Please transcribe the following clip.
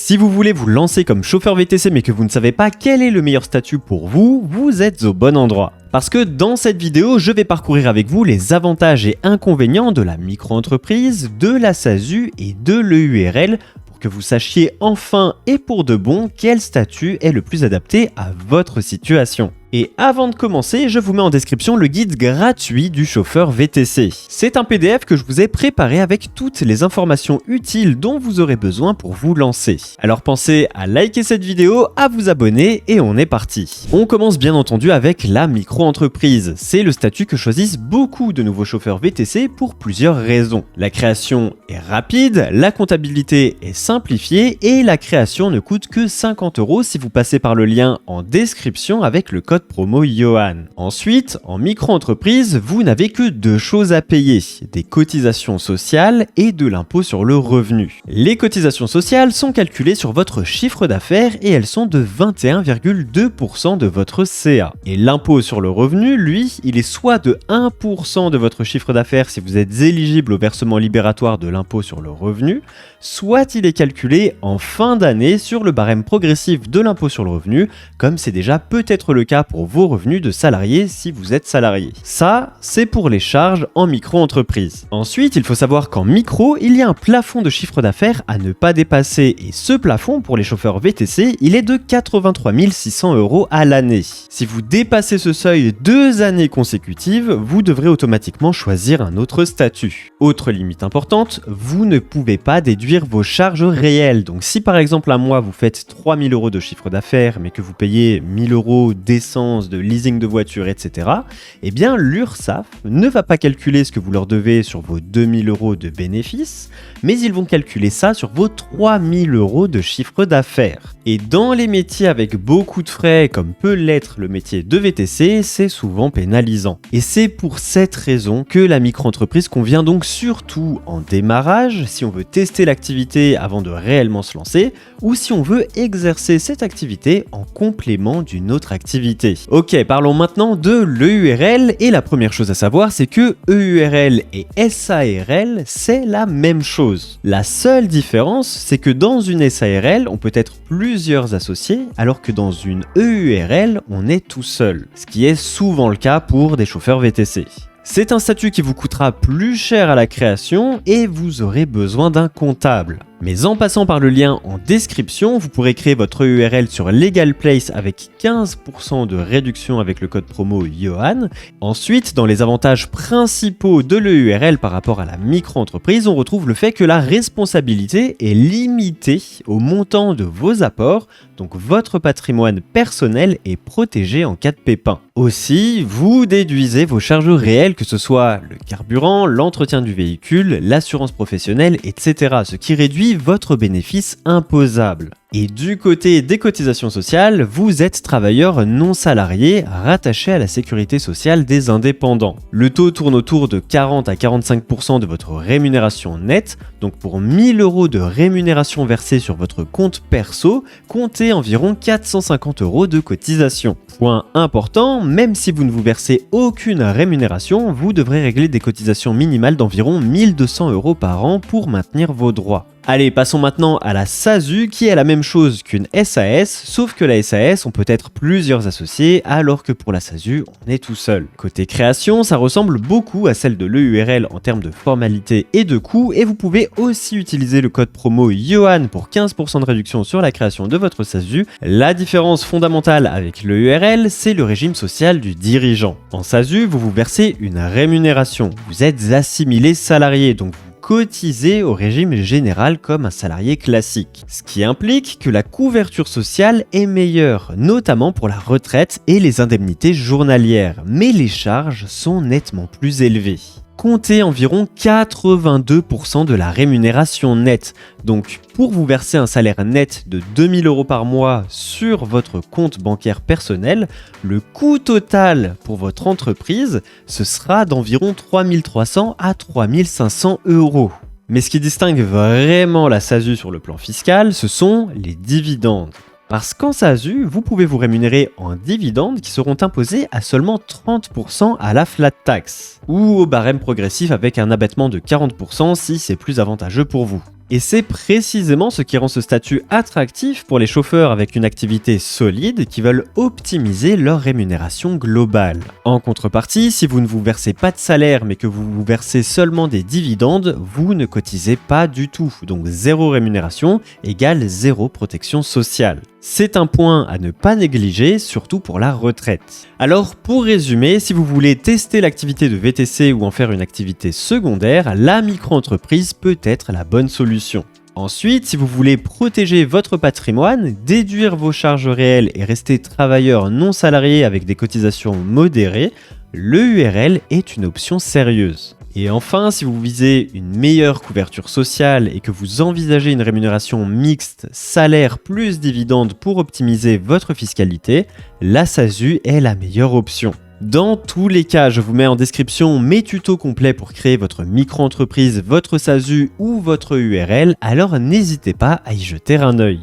Si vous voulez vous lancer comme chauffeur VTC mais que vous ne savez pas quel est le meilleur statut pour vous, vous êtes au bon endroit. Parce que dans cette vidéo, je vais parcourir avec vous les avantages et inconvénients de la micro-entreprise, de la SASU et de l'EURL pour que vous sachiez enfin et pour de bon quel statut est le plus adapté à votre situation. Et avant de commencer, je vous mets en description le guide gratuit du chauffeur VTC. C'est un PDF que je vous ai préparé avec toutes les informations utiles dont vous aurez besoin pour vous lancer. Alors pensez à liker cette vidéo, à vous abonner et on est parti. On commence bien entendu avec la micro-entreprise. C'est le statut que choisissent beaucoup de nouveaux chauffeurs VTC pour plusieurs raisons. La création est rapide, la comptabilité est simplifiée et la création ne coûte que 50 € si vous passez par le lien en description avec le code promo Johan. Ensuite, en micro-entreprise, vous n'avez que deux choses à payer, des cotisations sociales et de l'impôt sur le revenu. Les cotisations sociales sont calculées sur votre chiffre d'affaires et elles sont de 21,2% de votre CA. Et l'impôt sur le revenu, lui, il est soit de 1% de votre chiffre d'affaires si vous êtes éligible au versement libératoire de l'impôt sur le revenu, soit il est calculé en fin d'année sur le barème progressif de l'impôt sur le revenu, comme c'est déjà peut-être le cas pour vos revenus de salariés si vous êtes salarié. Ça, c'est pour les charges en micro-entreprise. Ensuite, il faut savoir qu'en micro, il y a un plafond de chiffre d'affaires à ne pas dépasser et ce plafond pour les chauffeurs VTC, il est de 83 600 € à l'année. Si vous dépassez ce seuil 2 années consécutives, vous devrez automatiquement choisir un autre statut. Autre limite importante, vous ne pouvez pas déduire vos charges réelles. Donc si par exemple un mois vous faites 3 000 € de chiffre d'affaires mais que vous payez 1 000 € d'essence, de leasing de voiture, etc., eh bien l'URSSAF ne va pas calculer ce que vous leur devez sur vos 2 000 € de bénéfices, mais ils vont calculer ça sur vos 3 000 € de chiffre d'affaires. Et dans les métiers avec beaucoup de frais, comme peut l'être le métier de VTC, c'est souvent pénalisant. Et c'est pour cette raison que la micro-entreprise convient donc surtout en démarrage, si on veut tester l'activité avant de réellement se lancer, ou si on veut exercer cette activité en complément d'une autre activité. Ok, parlons maintenant de l'EURL, et la première chose à savoir, c'est que EURL et SARL, c'est la même chose. La seule différence, c'est que dans une SARL, on peut être plusieurs associés, alors que dans une EURL, on est tout seul, ce qui est souvent le cas pour des chauffeurs VTC. C'est un statut qui vous coûtera plus cher à la création et vous aurez besoin d'un comptable. Mais en passant par le lien en description, vous pourrez créer votre URL sur LegalPlace avec 15% de réduction avec le code promo Johan. Ensuite, dans les avantages principaux de l'EURL par rapport à la micro-entreprise, on retrouve le fait que la responsabilité est limitée au montant de vos apports, donc votre patrimoine personnel est protégé en cas de pépin. Aussi, vous déduisez vos charges réelles, que ce soit le carburant, l'entretien du véhicule, l'assurance professionnelle, etc., ce qui réduit votre bénéfice imposable. Et du côté des cotisations sociales, vous êtes travailleur non salarié rattaché à la sécurité sociale des indépendants. Le taux tourne autour de 40 à 45% de votre rémunération nette, donc pour 1 000 € de rémunération versée sur votre compte perso, comptez environ 450 € de cotisation. Point important, même si vous ne vous versez aucune rémunération, vous devrez régler des cotisations minimales d'environ 1 200 € par an pour maintenir vos droits. Allez, passons maintenant à la SASU qui est la même chose qu'une SAS, sauf que la SAS, on peut être plusieurs associés, alors que pour la SASU, on est tout seul. Côté création, ça ressemble beaucoup à celle de l'EURL en termes de formalité et de coûts, et vous pouvez aussi utiliser le code promo Johan pour 15% de réduction sur la création de votre SASU. La différence fondamentale avec l'EURL, c'est le régime social du dirigeant. En SASU, vous vous versez une rémunération, vous êtes assimilé salarié, donc vous cotiser au régime général comme un salarié classique. Ce qui implique que la couverture sociale est meilleure, notamment pour la retraite et les indemnités journalières, mais les charges sont nettement plus élevées. Comptez environ 82% de la rémunération nette. Donc, pour vous verser un salaire net de 2 000 € par mois sur votre compte bancaire personnel, le coût total pour votre entreprise, ce sera d'environ 3 300 à 3 500 €. Mais ce qui distingue vraiment la SASU sur le plan fiscal, ce sont les dividendes. Parce qu'en SASU, vous pouvez vous rémunérer en dividendes qui seront imposés à seulement 30% à la flat tax, ou au barème progressif avec un abattement de 40% si c'est plus avantageux pour vous. Et c'est précisément ce qui rend ce statut attractif pour les chauffeurs avec une activité solide qui veulent optimiser leur rémunération globale. En contrepartie, si vous ne vous versez pas de salaire mais que vous vous versez seulement des dividendes, vous ne cotisez pas du tout. Donc zéro rémunération égale zéro protection sociale. C'est un point à ne pas négliger, surtout pour la retraite. Alors pour résumer, si vous voulez tester l'activité de VTC ou en faire une activité secondaire, la micro-entreprise peut être la bonne solution. Ensuite, si vous voulez protéger votre patrimoine, déduire vos charges réelles et rester travailleur non salarié avec des cotisations modérées, le URL est une option sérieuse. Et enfin, si vous visez une meilleure couverture sociale et que vous envisagez une rémunération mixte, salaire plus dividende pour optimiser votre fiscalité, la SASU est la meilleure option. Dans tous les cas, je vous mets en description mes tutos complets pour créer votre micro-entreprise, votre SASU ou votre URL, alors n'hésitez pas à y jeter un œil.